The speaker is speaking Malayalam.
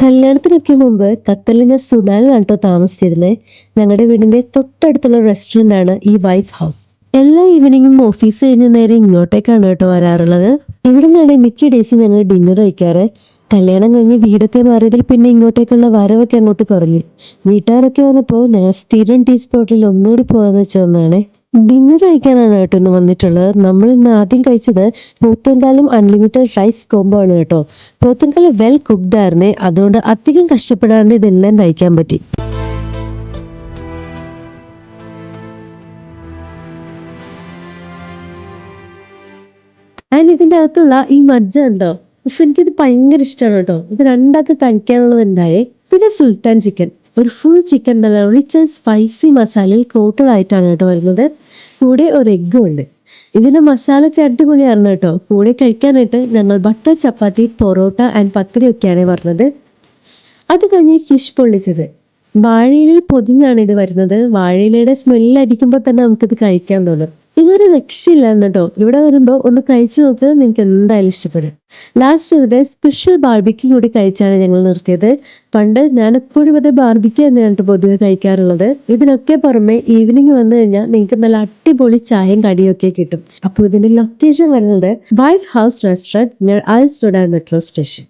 കല്യാണത്തിനൊക്കെ മുമ്പ് ഖത്തറിൽ ഞാൻ സുഡാനിലാണ് കേട്ടോ താമസിച്ചിരുന്നത്. ഞങ്ങളുടെ വീടിന്റെ തൊട്ടടുത്തുള്ള റെസ്റ്റോറന്റ് ആണ് ഈ വൈഫ് ഹൗസ്. എല്ലാ ഈവനിങ്ങും ഓഫീസ് കഴിഞ്ഞ് നേരെ ഇങ്ങോട്ടേക്കാണ് കേട്ടോ വരാറുള്ളത്. ഇവിടെ നിന്നാണ് മിക്ക ഡേയ്സും ഞങ്ങൾ ഡിന്നർ കഴിക്കാറ്. കല്യാണം കഴിഞ്ഞ് വീടൊക്കെ മാറിയതിൽ പിന്നെ ഇങ്ങോട്ടേക്കുള്ള വരവൊക്കെ അങ്ങോട്ട് കുറഞ്ഞു. വീട്ടുകാരൊക്കെ വന്നപ്പോൾ ഞങ്ങൾ സ്ഥിരം ടീ സ്പോട്ടിൽ ഒന്നുകൂടി പോകാന്ന് വെച്ച ഒന്നാണ്. ഡിന്നർ കഴിക്കാനാണ് കേട്ടോ ഇന്ന് വന്നിട്ടുള്ളത്. നമ്മൾ ഇന്ന് ആദ്യം കഴിച്ചത് പോത്തുംകാലും അൺലിമിറ്റഡ് റൈസ് കോംബോ ആണ് കേട്ടോ. പോത്തുംകാല് വെൽ കുക്ക്ഡ് ആയിരുന്നേ, അതുകൊണ്ട് അധികം കഷ്ടപ്പെടാണ്ട് ഇതെല്ലാം കഴിക്കാൻ പറ്റി. ആൻഡ് ഇതിന്റെ അകത്തുള്ള ഈ മജ്ജ ഉണ്ടോ, പക്ഷെ എനിക്കിത് ഭയങ്കര ഇഷ്ടമാണ് കേട്ടോ. ഇത് രണ്ടാൾക്ക് കഴിക്കാനുള്ളത് ഉണ്ടായേ. പിന്നെ സുൽത്താൻ ചിക്കൻ, ഒരു ഫുൾ ചിക്കൻ നല്ല റിച്ച് ആൻഡ് സ്പൈസി മസാലയിൽ കോട്ടഡ് ആയിട്ടാണ് കേട്ടോ വരുന്നത്. കൂടെ ഒരു എഗ്ഗും ഉണ്ട്. ഇതിന്റെ മസാല ഒക്കെ അടിപൊളിയായിരുന്നു കേട്ടോ. കൂടെ കഴിക്കാനായിട്ട് ഞങ്ങൾ ബട്ടർ ചപ്പാത്തി, പൊറോട്ട ആൻഡ് പത്തിരി ഒക്കെയാണ് പറഞ്ഞത്. അത് കഴിഞ്ഞ് ഫിഷ് പൊള്ളിച്ചത്. വാഴയിലയിൽ പൊതിഞ്ഞാണ് ഇത് വരുന്നത്. വാഴയിലയുടെ സ്മെല്ല് അടിക്കുമ്പോൾ തന്നെ നമുക്കിത് കഴിക്കാൻ തോന്നും. ഇതൊരു രക്ഷയില്ലായിരുന്നു കേട്ടോ. ഇവിടെ വരുമ്പോൾ ഒന്ന് കഴിച്ചു നോക്ക്, നിങ്ങൾക്ക് എന്തായാലും ഇഷ്ടപ്പെടും. ലാസ്റ്റ് ഇവിടെ സ്പെഷ്യൽ ബാർബിക്യൂ കൂടി കഴിച്ചാണ് ഞങ്ങൾ നിർത്തിയത്. പണ്ട് ഞാൻ എപ്പോഴും ഇത് ബാർബിക്യൂ തന്നെയാണ് കേട്ടോ പൊതുവെ കഴിക്കാറുള്ളത്. ഇതിനൊക്കെ പുറമെ ഈവനിങ് വന്നു കഴിഞ്ഞാൽ നിങ്ങൾക്ക് നല്ല അടിപൊളി ചായയും കടിയൊക്കെ കിട്ടും. അപ്പോൾ ഇതിന്റെ ലൊക്കേഷൻ വരുന്നത് വൈഫ് ഹൗസ് റെസ്റ്റോറന്റ് നിയർ അൽ സുഡാൻ മെട്രോ സ്റ്റേഷൻ.